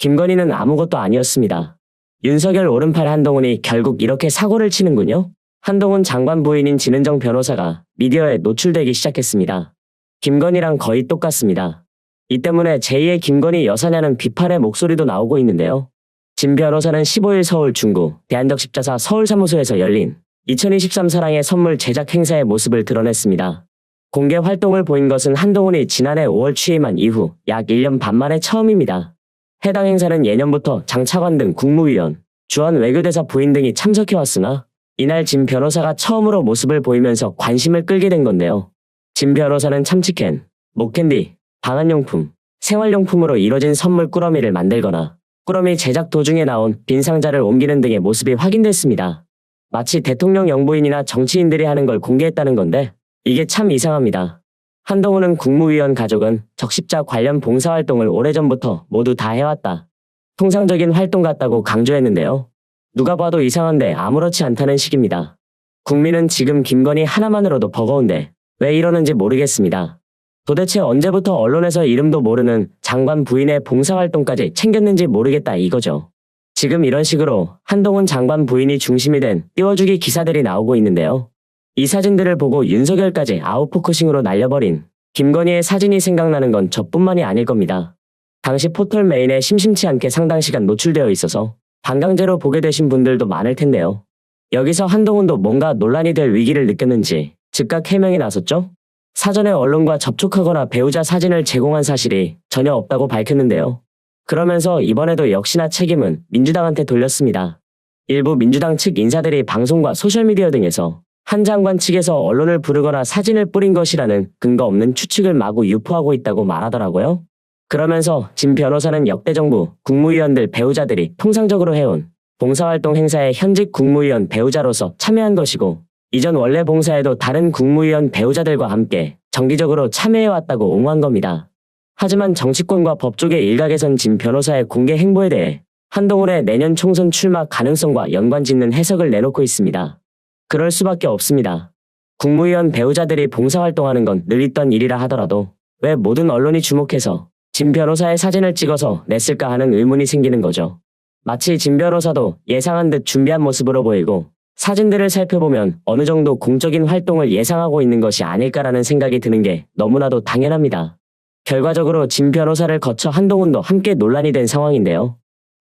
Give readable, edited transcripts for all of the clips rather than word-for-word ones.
김건희는 아무것도 아니었습니다. 윤석열 오른팔 한동훈이 결국 이렇게 사고를 치는군요. 한동훈 장관 부인인 진은정 변호사가 미디어에 노출되기 시작했습니다. 김건희랑 거의 똑같습니다. 이 때문에 제2의 김건희 여사냐는 비판의 목소리도 나오고 있는데요. 진 변호사는 15일 서울 중구 대한적십자사 서울사무소에서 열린 2023 사랑의 선물 제작 행사의 모습을 드러냈습니다. 공개 활동을 보인 것은 한동훈이 지난해 5월 취임한 이후 약 1년 반 만에 처음입니다. 해당 행사는 예년부터 장 차관 등 국무위원, 주한 외교대사 부인 등이 참석해왔으나 이날 진 변호사가 처음으로 모습을 보이면서 관심을 끌게 된 건데요. 진 변호사는 참치캔, 목캔디, 방한용품, 생활용품으로 이뤄진 선물 꾸러미를 만들거나 꾸러미 제작 도중에 나온 빈 상자를 옮기는 등의 모습이 확인됐습니다. 마치 대통령 영부인이나 정치인들이 하는 걸 공개했다는 건데 이게 참 이상합니다. 한동훈은 국무위원 가족은 적십자 관련 봉사활동을 오래전부터 모두 다 해왔다. 통상적인 활동 같다고 강조했는데요. 누가 봐도 이상한데 아무렇지 않다는 식입니다. 국민은 지금 김건희 하나만으로도 버거운데 왜 이러는지 모르겠습니다. 도대체 언제부터 언론에서 이름도 모르는 장관 부인의 봉사활동까지 챙겼는지 모르겠다 이거죠. 지금 이런 식으로 한동훈 장관 부인이 중심이 된 띄워주기 기사들이 나오고 있는데요. 이 사진들을 보고 윤석열까지 아웃포커싱으로 날려버린 김건희의 사진이 생각나는 건 저뿐만이 아닐 겁니다. 당시 포털 메인에 심심치 않게 상당 시간 노출되어 있어서 반강제로 보게 되신 분들도 많을 텐데요. 여기서 한동훈도 뭔가 논란이 될 위기를 느꼈는지 즉각 해명이 나섰죠. 사전에 언론과 접촉하거나 배우자 사진을 제공한 사실이 전혀 없다고 밝혔는데요. 그러면서 이번에도 역시나 책임은 민주당한테 돌렸습니다. 일부 민주당 측 인사들이 방송과 소셜미디어 등에서 한 장관 측에서 언론을 부르거나 사진을 뿌린 것이라는 근거 없는 추측을 마구 유포하고 있다고 말하더라고요. 그러면서 진 변호사는 역대 정부 국무위원들 배우자들이 통상적으로 해온 봉사활동 행사에 현직 국무위원 배우자로서 참여한 것이고 이전 원래 봉사에도 다른 국무위원 배우자들과 함께 정기적으로 참여해왔다고 옹호한 겁니다. 하지만 정치권과 법조계 일각에선 진 변호사의 공개 행보에 대해 한동훈의 내년 총선 출마 가능성과 연관짓는 해석을 내놓고 있습니다. 그럴 수밖에 없습니다. 국무위원 배우자들이 봉사활동하는 건 늘 있던 일이라 하더라도 왜 모든 언론이 주목해서 진 변호사의 사진을 찍어서 냈을까 하는 의문이 생기는 거죠. 마치 진 변호사도 예상한 듯 준비한 모습으로 보이고 사진들을 살펴보면 어느 정도 공적인 활동을 예상하고 있는 것이 아닐까라는 생각이 드는 게 너무나도 당연합니다. 결과적으로 진 변호사를 거쳐 한동훈도 함께 논란이 된 상황인데요.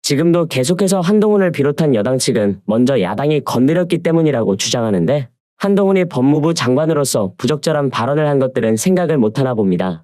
지금도 계속해서 한동훈을 비롯한 여당 측은 먼저 야당이 건드렸기 때문이라고 주장하는데 한동훈이 법무부 장관으로서 부적절한 발언을 한 것들은 생각을 못하나 봅니다.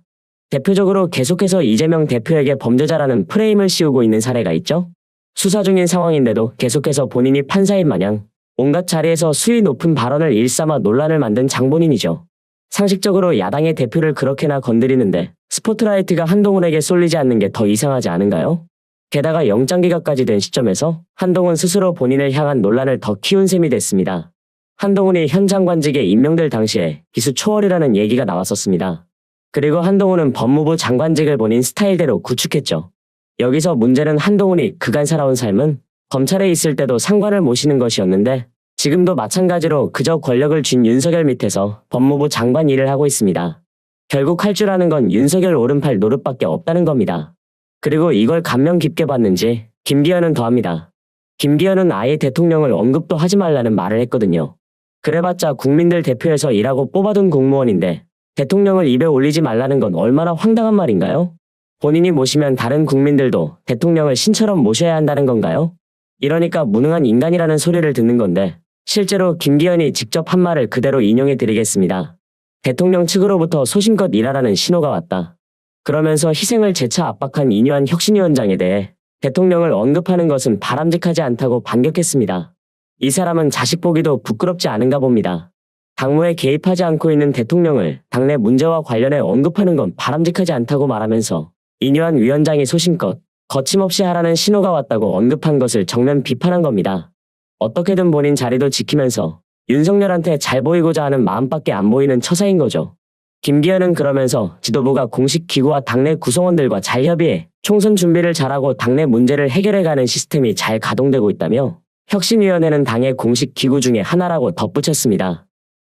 대표적으로 계속해서 이재명 대표에게 범죄자라는 프레임을 씌우고 있는 사례가 있죠. 수사 중인 상황인데도 계속해서 본인이 판사인 마냥 온갖 자리에서 수위 높은 발언을 일삼아 논란을 만든 장본인이죠. 상식적으로 야당의 대표를 그렇게나 건드리는데 스포트라이트가 한동훈에게 쏠리지 않는 게 더 이상하지 않은가요? 게다가 영장기각까지 된 시점에서 한동훈 스스로 본인을 향한 논란을 더 키운 셈이 됐습니다. 한동훈이 현 장관직에 임명될 당시에 기수 초월이라는 얘기가 나왔었습니다. 그리고 한동훈은 법무부 장관직을 본인 스타일대로 구축했죠. 여기서 문제는 한동훈이 그간 살아온 삶은 검찰에 있을 때도 상관을 모시는 것이었는데 지금도 마찬가지로 그저 권력을 쥔 윤석열 밑에서 법무부 장관 일을 하고 있습니다. 결국 할 줄 아는 건 윤석열 오른팔 노릇밖에 없다는 겁니다. 그리고 이걸 감명 깊게 봤는지 김기현은 더합니다. 김기현은 아예 대통령을 언급도 하지 말라는 말을 했거든요. 그래봤자 국민들 대표에서 일하고 뽑아둔 공무원인데 대통령을 입에 올리지 말라는 건 얼마나 황당한 말인가요? 본인이 모시면 다른 국민들도 대통령을 신처럼 모셔야 한다는 건가요? 이러니까 무능한 인간이라는 소리를 듣는 건데 실제로 김기현이 직접 한 말을 그대로 인용해 드리겠습니다. 대통령 측으로부터 소신껏 일하라는 신호가 왔다. 그러면서 희생을 재차 압박한 이뇨한 혁신위원장에 대해 대통령을 언급하는 것은 바람직하지 않다고 반격했습니다. 이 사람은 자식 보기도 부끄럽지 않은가 봅니다. 당무에 개입하지 않고 있는 대통령을 당내 문제와 관련해 언급하는 건 바람직하지 않다고 말하면서 이뇨한 위원장이 소신껏 거침없이 하라는 신호가 왔다고 언급한 것을 정면 비판한 겁니다. 어떻게든 본인 자리도 지키면서 윤석열한테 잘 보이고자 하는 마음밖에 안 보이는 처사인 거죠. 김기현은 그러면서 지도부가 공식 기구와 당내 구성원들과 잘 협의해 총선 준비를 잘하고 당내 문제를 해결해가는 시스템이 잘 가동되고 있다며 혁신위원회는 당의 공식 기구 중에 하나라고 덧붙였습니다.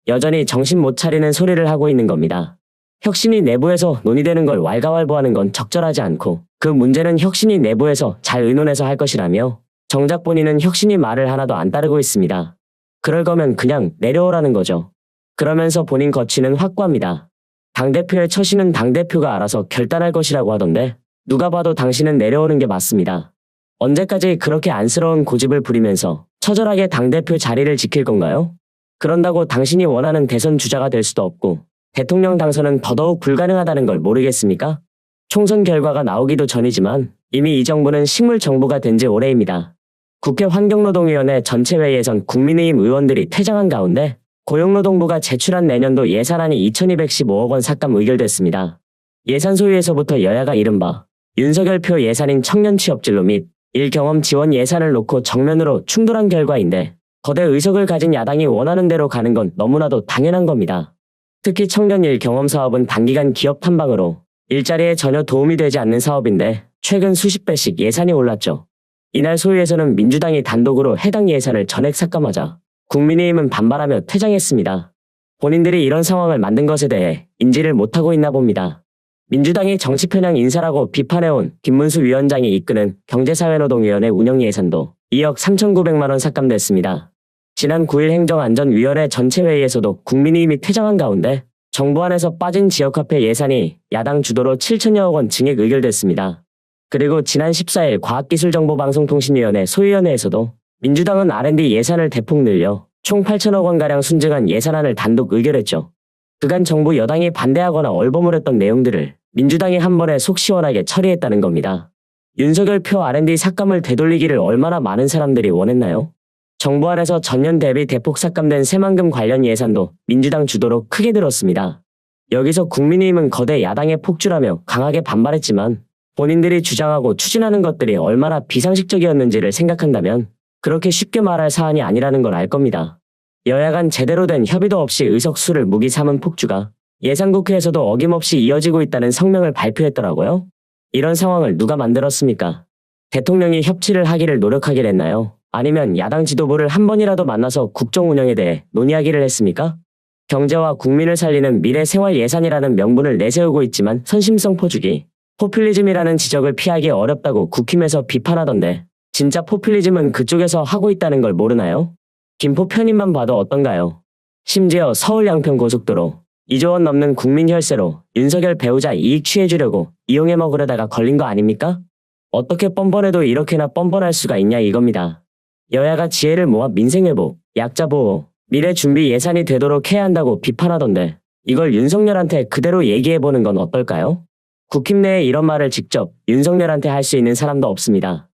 여전히 정신 못 차리는 소리를 하고 있는 겁니다. 혁신이 내부에서 논의되는 걸 왈가왈부하는 건 적절하지 않고 그 문제는 혁신이 내부에서 잘 의논해서 할 것이라며 정작 본인은 혁신이 말을 하나도 안 따르고 있습니다. 그럴 거면 그냥 내려오라는 거죠. 그러면서 본인 거취는 확고합니다. 당대표의 처신은 당대표가 알아서 결단할 것이라고 하던데 누가 봐도 당신은 내려오는 게 맞습니다. 언제까지 그렇게 안쓰러운 고집을 부리면서 처절하게 당대표 자리를 지킬 건가요? 그런다고 당신이 원하는 대선 주자가 될 수도 없고 대통령 당선은 더더욱 불가능하다는 걸 모르겠습니까? 총선 결과가 나오기도 전이지만 이미 이 정부는 식물 정부가 된 지 오래입니다. 국회 환경노동위원회 전체 회의에선 국민의힘 의원들이 퇴장한 가운데 고용노동부가 제출한 내년도 예산안이 2215억 원 삭감 의결됐습니다. 예산 소위에서부터 여야가 이른바 윤석열표 예산인 청년 취업진로 및 일경험 지원 예산을 놓고 정면으로 충돌한 결과인데 거대 의석을 가진 야당이 원하는 대로 가는 건 너무나도 당연한 겁니다. 특히 청년 일경험 사업은 단기간 기업 탐방으로 일자리에 전혀 도움이 되지 않는 사업인데 최근 수십 배씩 예산이 올랐죠. 이날 소위에서는 민주당이 단독으로 해당 예산을 전액 삭감하자 국민의힘은 반발하며 퇴장했습니다. 본인들이 이런 상황을 만든 것에 대해 인지를 못하고 있나 봅니다. 민주당이 정치 편향 인사라고 비판해온 김문수 위원장이 이끄는 경제사회노동위원회 운영 예산도 2억 3,900만 원 삭감됐습니다. 지난 9일 행정안전위원회 전체 회의에서도 국민의힘이 퇴장한 가운데 정부 안에서 빠진 지역화폐 예산이 야당 주도로 7천여억 원 증액 의결됐습니다. 그리고 지난 14일 과학기술정보방송통신위원회 소위원회에서도 민주당은 R&D 예산을 대폭 늘려 총 8천억 원가량 순증한 예산안을 단독 의결했죠. 그간 정부 여당이 반대하거나 얼버무렸던 내용들을 민주당이 한 번에 속 시원하게 처리했다는 겁니다. 윤석열 표 R&D 삭감을 되돌리기를 얼마나 많은 사람들이 원했나요? 정부 안에서 전년 대비 대폭 삭감된 새만금 관련 예산도 민주당 주도로 크게 늘었습니다. 여기서 국민의힘은 거대 야당의 폭주라며 강하게 반발했지만 본인들이 주장하고 추진하는 것들이 얼마나 비상식적이었는지를 생각한다면 그렇게 쉽게 말할 사안이 아니라는 걸 알 겁니다. 여야 간 제대로 된 협의도 없이 의석수를 무기 삼은 폭주가 예산국회에서도 어김없이 이어지고 있다는 성명을 발표했더라고요. 이런 상황을 누가 만들었습니까? 대통령이 협치를 하기를 노력하길 했나요? 아니면 야당 지도부를 한 번이라도 만나서 국정 운영에 대해 논의하기를 했습니까? 경제와 국민을 살리는 미래 생활 예산이라는 명분을 내세우고 있지만 선심성 포주기, 포퓰리즘이라는 지적을 피하기 어렵다고 국힘에서 비판하던데 진짜 포퓰리즘은 그쪽에서 하고 있다는 걸 모르나요? 김포 편입만 봐도 어떤가요? 심지어 서울 양평 고속도로 2조 원 넘는 국민 혈세로 윤석열 배우자 이익 취해주려고 이용해 먹으려다가 걸린 거 아닙니까? 어떻게 뻔뻔해도 이렇게나 뻔뻔할 수가 있냐 이겁니다. 여야가 지혜를 모아 민생회복, 약자보호, 미래준비 예산이 되도록 해야 한다고 비판하던데 이걸 윤석열한테 그대로 얘기해보는 건 어떨까요? 국힘 내에 이런 말을 직접 윤석열한테 할 수 있는 사람도 없습니다.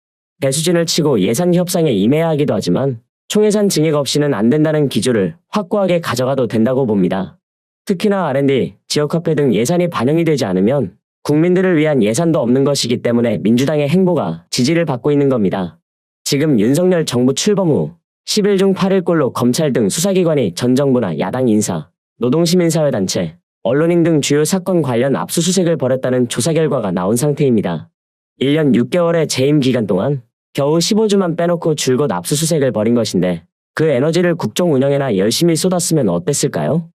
배수진을 치고 예산 협상에 임해야 하기도 하지만 총예산 증액 없이는 안 된다는 기조를 확고하게 가져가도 된다고 봅니다. 특히나 R&D, 지역화폐 등 예산이 반영이 되지 않으면 국민들을 위한 예산도 없는 것이기 때문에 민주당의 행보가 지지를 받고 있는 겁니다. 지금 윤석열 정부 출범 후 10일 중 8일꼴로 검찰 등 수사기관이 전 정부나 야당 인사, 노동시민사회단체, 언론인 등 주요 사건 관련 압수수색을 벌였다는 조사 결과가 나온 상태입니다. 1년 6개월의 재임 기간 동안 겨우 15주만 빼놓고 줄곧 압수수색을 벌인 것인데 그 에너지를 국정 운영에나 열심히 쏟았으면 어땠을까요?